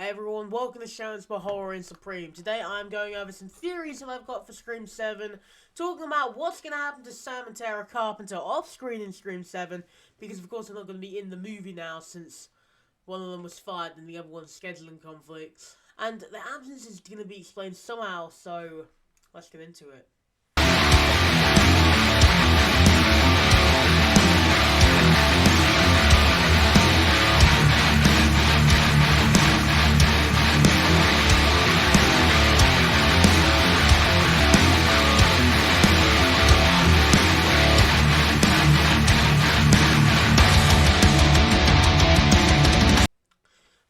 Hey everyone, welcome to SheaRants for Horror and Supreme. Today I'm going over some theories that I've got for Scream 7, talking about what's going to happen to Sam and Tara Carpenter off-screen in Scream 7, because of course they're not going to be in the movie now since one of them was fired and the other one's scheduling conflicts. And the absence is going to be explained somehow, so let's get into it.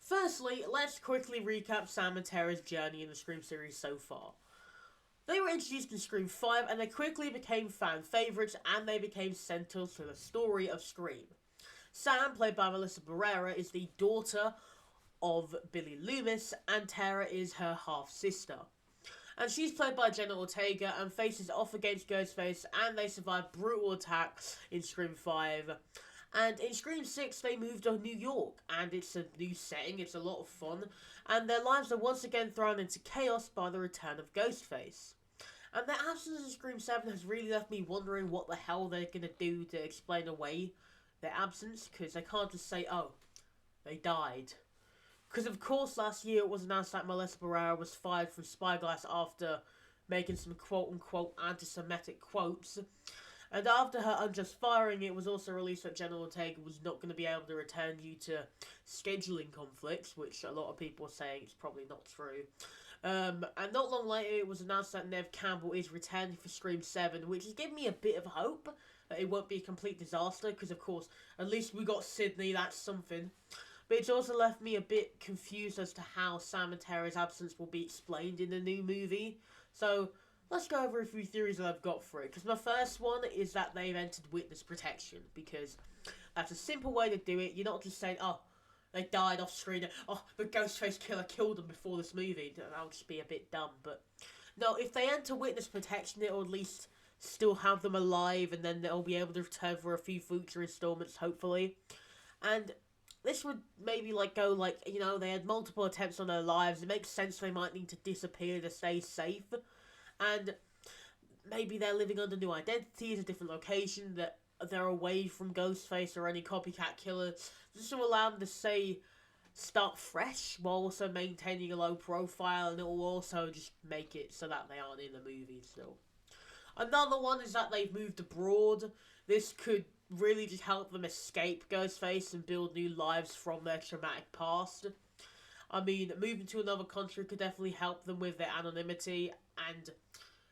Firstly, let's quickly recap Sam and Tara's journey in the Scream series so far. They were introduced in Scream 5 and they quickly became fan favourites and they became central to the story of Scream. Sam, played by Melissa Barrera, is the daughter of Billy Loomis and Tara is her half-sister. And she's played by Jenna Ortega and faces off against Ghostface and they survive brutal attacks in Scream 5. And in Scream 6, they moved to New York, and it's a new setting, it's a lot of fun, and their lives are once again thrown into chaos by the return of Ghostface. And their absence in Scream 7 has really left me wondering what the hell they're going to do to explain away their absence, because they can't just say, oh, they died. Because of course last year it was announced that Melissa Barrera was fired from Spyglass after making some quote-unquote anti-Semitic quotes. And after her unjust firing, it was also released that Jenna Ortega was not going to be able to return due to scheduling conflicts, which a lot of people are saying is probably not true. And not long later, it was announced that Neve Campbell is returning for Scream 7, which has given me a bit of hope that it won't be a complete disaster, because of course, at least we got Sydney, that's something. But it's also left me a bit confused as to how Sam and Tara's absence will be explained in the new movie. So let's go over a few theories that I've got for it. Because my first one is that they've entered witness protection. Because that's a simple way to do it. You're not just saying, oh, they died off screen. Oh, the Ghostface killer killed them before this movie. That would just be a bit dumb. But no, if they enter witness protection, it'll at least still have them alive. And then they'll be able to return for a few future installments, hopefully. And this would maybe they had multiple attempts on their lives. It makes sense they might need to disappear to stay safe. And maybe they're living under new identities, a different location, that they're away from Ghostface or any copycat killer, just to allow them to start fresh, while also maintaining a low profile, and it will also just make it so that they aren't in the movie still. Another one is that they've moved abroad. This could really just help them escape Ghostface and build new lives from their traumatic past. I mean, moving to another country could definitely help them with their anonymity, and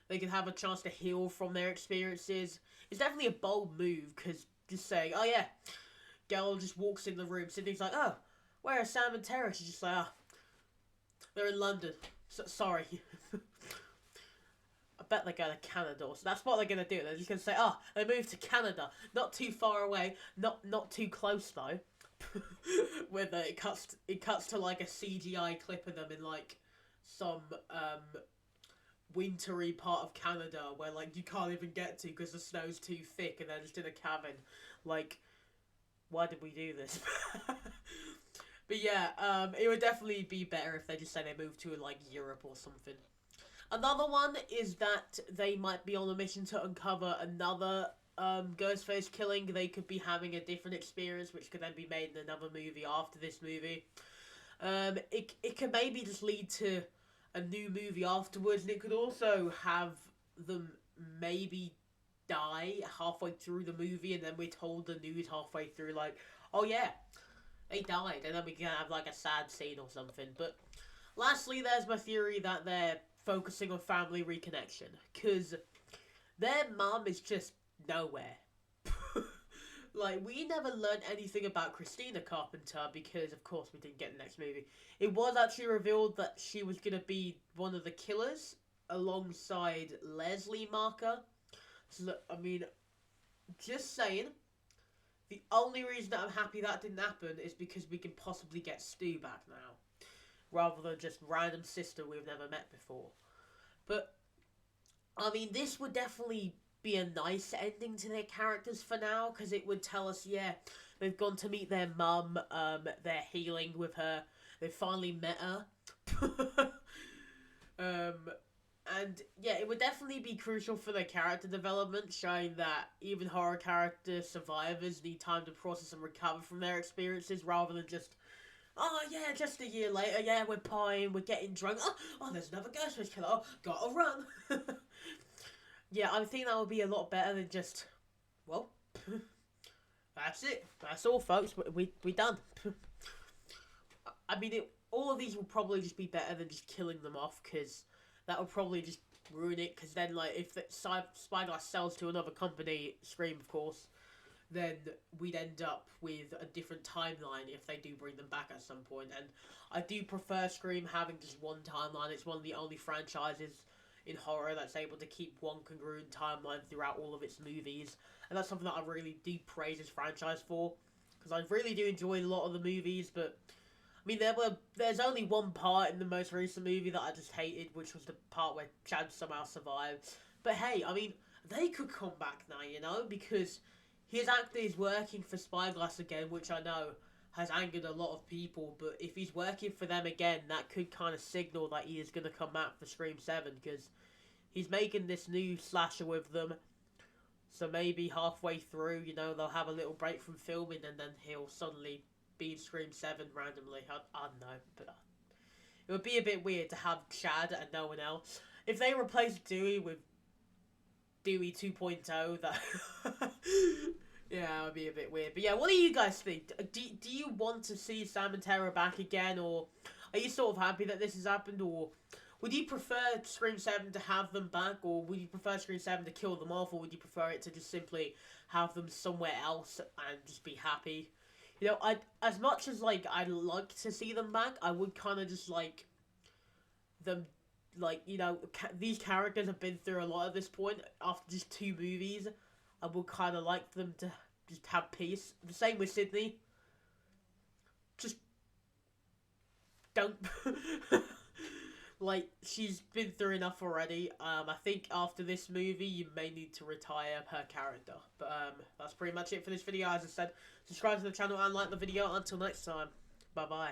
they can have a chance to heal from their experiences. It's definitely a bold move, because just saying, oh yeah, Gale just walks in the room, Sydney's like, oh, where are Sam and Tara? She's just like, oh, they're in London. Sorry. I bet they go to Canada, so that's what they're going to do. They're just going to say, oh, they moved to Canada. Not too far away, not too close though. Where it cuts to like a CGI clip of them in like some wintry part of Canada where like you can't even get to because the snow's too thick and they're just in a cabin. Like, why did we do this? But yeah, it would definitely be better if they just say they moved to like Europe or something. Another one is that they might be on a mission to uncover another Ghostface killing. They could be having a different experience, which could then be made in another movie after this movie. It could maybe just lead to a new movie afterwards, and it could also have them maybe die halfway through the movie, and then we're told the news halfway through, like, oh yeah, they died, and then we can have like a sad scene or something. But lastly, there's my theory that they're focusing on family reconnection, because their mum is just nowhere. Like, we never learned anything about Christina Carpenter because, of course, we didn't get the next movie. It was actually revealed that she was going to be one of the killers alongside Leslie Marker. So, I mean, just saying, the only reason that I'm happy that didn't happen is because we can possibly get Stu back now, rather than just random sister we've never met before. But, I mean, this would definitely be a nice ending to their characters for now, because it would tell us, yeah, they've gone to meet their mum, they're healing with her, they finally met her. And yeah, it would definitely be crucial for their character development, showing that even horror character survivors need time to process and recover from their experiences, rather than just, oh yeah, just a year later, yeah, we're partying, we're getting drunk, oh there's another Ghostface killer, oh, gotta run. Yeah, I think that would be a lot better than just, well, that's it, that's all folks, we done. I mean, all of these will probably just be better than just killing them off, because that would probably just ruin it, because then, like, if Spyglass sells to another company, Scream, of course, then we'd end up with a different timeline if they do bring them back at some point. And I do prefer Scream having just one timeline. It's one of the only franchises in horror that's able to keep one congruent timeline throughout all of its movies. And that's something that I really do praise this franchise for, because I really do enjoy a lot of the movies, but I mean, there's only one part in the most recent movie that I just hated, which was the part where Chad somehow survived. But hey, I mean, they could come back now, you know, because his actor is working for Spyglass again, which I know has angered a lot of people. But if he's working for them again, that could kind of signal that he is going to come back for Scream 7, because he's making this new slasher with them. So maybe halfway through, you know, they'll have a little break from filming, and then he'll suddenly be in Scream 7 randomly. I don't know, but it would be a bit weird to have Chad and no one else. If they replace Dewey with Dewey 2.0, that yeah, it would be a bit weird. But yeah, what do you guys think? Do you want to see Sam and Tara back again, or are you sort of happy that this has happened, or would you prefer Scream 7 to have them back, or would you prefer Scream 7 to kill them off, or would you prefer it to just simply have them somewhere else and just be happy? You know, as much as, like, I'd like to see them back, I would kind of just like them, like, you know, these characters have been through a lot at this point after just 2 movies. I would kind of like them to just have peace. The same with Sydney. Just don't. Like, she's been through enough already. I think after this movie, you may need to retire her character. But that's pretty much it for this video. As I said, subscribe to the channel and like the video. Until next time, bye bye.